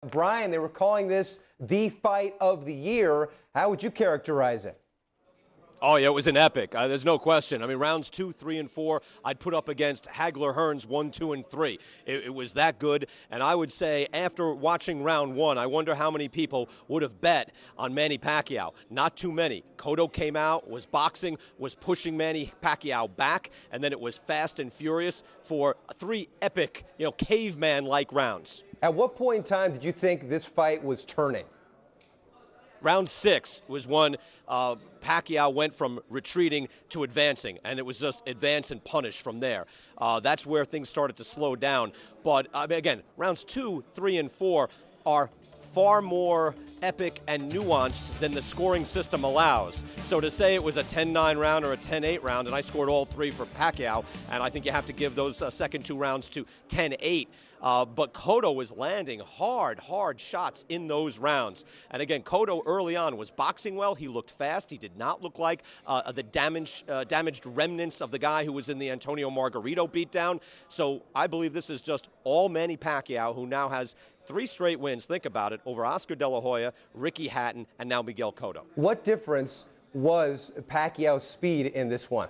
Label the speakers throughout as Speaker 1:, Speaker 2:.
Speaker 1: Brian, they were calling this the fight of the year. How would you characterize it?
Speaker 2: Oh, yeah, it was an epic. There's no question. I mean, rounds 2, 3, and 4, I'd put up against Hagler-Hearns 1, 2, and 3. It was that good. And I would say after watching round 1, I wonder how many people would have bet on Manny Pacquiao. Not too many. Cotto came out, was boxing, was pushing Manny Pacquiao back, and then it was fast and furious for 3 epic, caveman-like rounds.
Speaker 1: At what point in time did you think this fight was turning?
Speaker 2: Round 6 was when Pacquiao went from retreating to advancing, and it was just advance and punish from there. That's where things started to slow down. But again, rounds 2, 3, and 4 are far more epic and nuanced than the scoring system allows. So to say it was a 10-9 round or a 10-8 round, and I scored all 3 for Pacquiao, and I think you have to give those second 2 rounds to 10-8. But Cotto was landing hard shots in those rounds. And again, Cotto early on was boxing well. He looked fast. He did not look like the damaged remnants of the guy who was in the Antonio Margarito beatdown. So I believe this is just all Manny Pacquiao, who now has 3 straight wins, think about it, over Oscar De La Hoya, Ricky Hatton, and now Miguel Cotto.
Speaker 1: What difference was Pacquiao's speed in this one?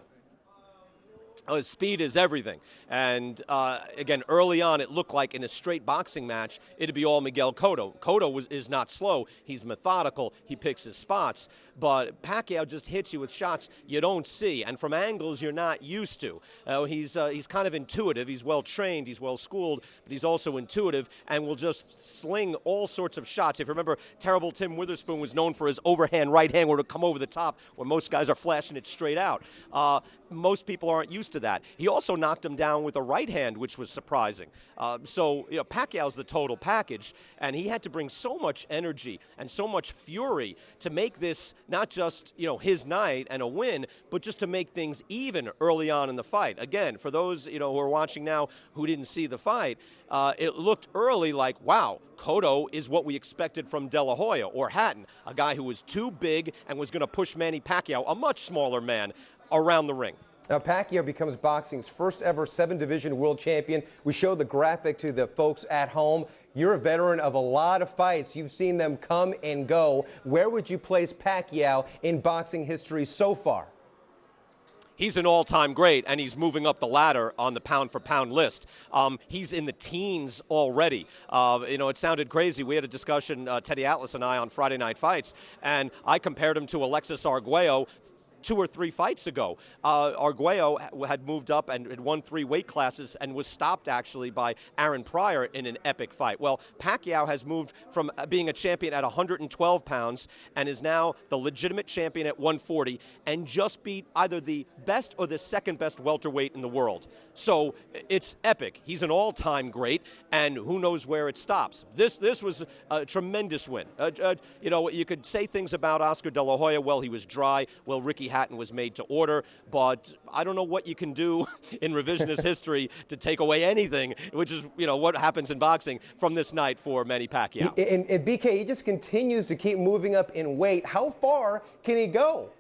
Speaker 2: His speed is everything. And, again, early on, it looked like in a straight boxing match, it'd be all Miguel Cotto. Cotto is not slow. He's methodical. He picks his spots. But Pacquiao just hits you with shots you don't see, and from angles you're not used to. He's kind of intuitive. He's well-trained. He's well-schooled, but he's also intuitive and will just sling all sorts of shots. If you remember, terrible Tim Witherspoon was known for his overhand right hand where it would come over the top, where most guys are flashing it straight out. Most people aren't used to that. He also knocked him down with a right hand, which was surprising. So Pacquiao's the total package, and he had to bring so much energy and so much fury to make this not just his night and a win, but just to make things even early on in the fight. Again, for those who are watching now who didn't see the fight, it looked early like, wow, Cotto is what we expected from De La Hoya or Hatton, a guy who was too big and was going to push Manny Pacquiao, a much smaller man, around the ring.
Speaker 1: Now, Pacquiao becomes boxing's first ever 7-division world champion. We showed the graphic to the folks at home. You're a veteran of a lot of fights. You've seen them come and go. Where would you place Pacquiao in boxing history so far?
Speaker 2: He's an all-time great, and he's moving up the ladder on the pound-for-pound list. He's in the teens already. It sounded crazy. We had a discussion, Teddy Atlas and I, on Friday Night Fights, and I compared him to Alexis Arguello 2 or 3 fights ago. Arguello had moved up and had won 3 weight classes and was stopped actually by Aaron Pryor in an epic fight. Well, Pacquiao has moved from being a champion at 112 pounds and is now the legitimate champion at 140 and just beat either the best or the second best welterweight in the world. So it's epic. He's an all-time great, and who knows where it stops. This was a tremendous win. You could say things about Oscar De La Hoya. Well, he was dry. Well, Ricky Hatton was made to order, but I don't know what you can do in revisionist history to take away anything, which is, what happens in boxing from this night for Manny Pacquiao.
Speaker 1: And BK, he just continues to keep moving up in weight. How far can he go?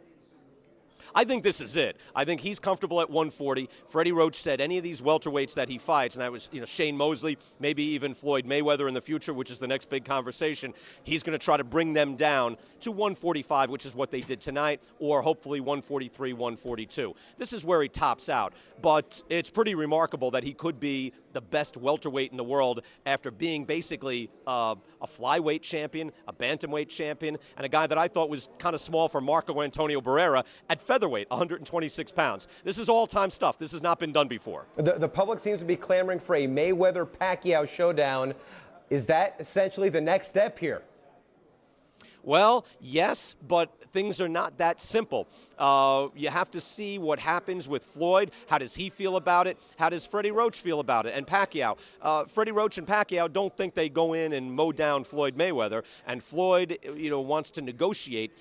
Speaker 2: I think this is it. I think he's comfortable at 140. Freddie Roach said any of these welterweights that he fights, and that was Shane Mosley, maybe even Floyd Mayweather in the future, which is the next big conversation, he's going to try to bring them down to 145, which is what they did tonight, or hopefully 143, 142. This is where he tops out. But it's pretty remarkable that he could be the best welterweight in the world after being basically a flyweight champion, a bantamweight champion, and a guy that I thought was kind of small for Marco Antonio Barrera at featherweight, 126 pounds. This is all-time stuff. This has not been done before.
Speaker 1: The public seems to be clamoring for a Mayweather-Pacquiao showdown. Is that essentially the next step here?
Speaker 2: Well, yes, but things are not that simple. You have to see what happens with Floyd. How does he feel about it? How does Freddie Roach feel about it? And Pacquiao. Freddie Roach and Pacquiao don't think they go in and mow down Floyd Mayweather. And Floyd, wants to negotiate.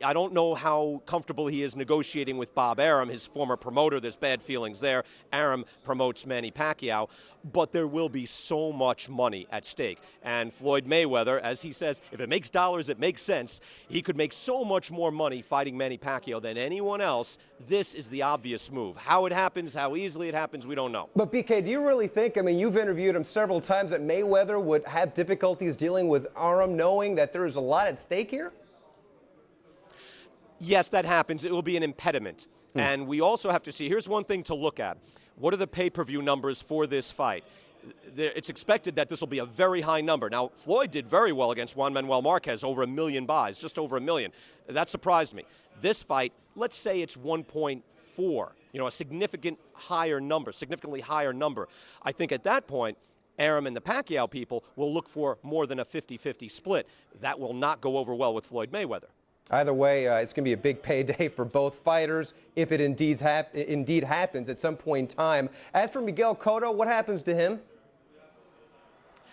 Speaker 2: I don't know how comfortable he is negotiating with Bob Arum, his former promoter. There's bad feelings there. Arum promotes Manny Pacquiao. But there will be so much money at stake. And Floyd Mayweather, as he says, if it makes dollars, it makes makes sense. He could make so much more money fighting Manny Pacquiao than anyone else. This is the obvious move. How it happens, how easily it happens, we don't know.
Speaker 1: But BK, do you really think, I mean, you've interviewed him several times, that Mayweather would have difficulties dealing with Arum, knowing that there is a lot at stake here?
Speaker 2: Yes, that happens. It will be an impediment. And we also have to see, here's one thing to look at. What are the pay-per-view numbers for this fight? It's expected that this will be a very high number. Now, Floyd did very well against Juan Manuel Marquez, over 1 million buys, just over 1 million. That surprised me. This fight, let's say it's 1.4, a significantly higher number. I think at that point, Arum and the Pacquiao people will look for more than a 50-50 split. That will not go over well with Floyd Mayweather.
Speaker 1: Either way, it's going to be a big payday for both fighters if it indeed happens at some point in time. As for Miguel Cotto, what happens to him?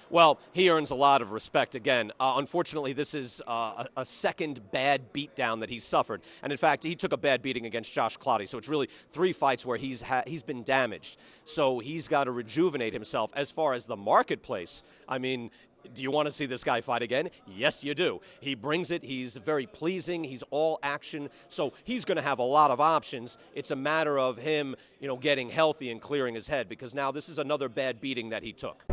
Speaker 2: Well, he earns a lot of respect again. Unfortunately, this is a second bad beatdown that he's suffered. And in fact, he took a bad beating against Josh Clottey. So it's really 3 fights where he's been damaged. So he's got to rejuvenate himself. As far as the marketplace, I mean, do you want to see this guy fight again? Yes, you do. He brings it. He's very pleasing. He's all action. So he's going to have a lot of options. It's a matter of him, getting healthy and clearing his head, because now this is another bad beating that he took.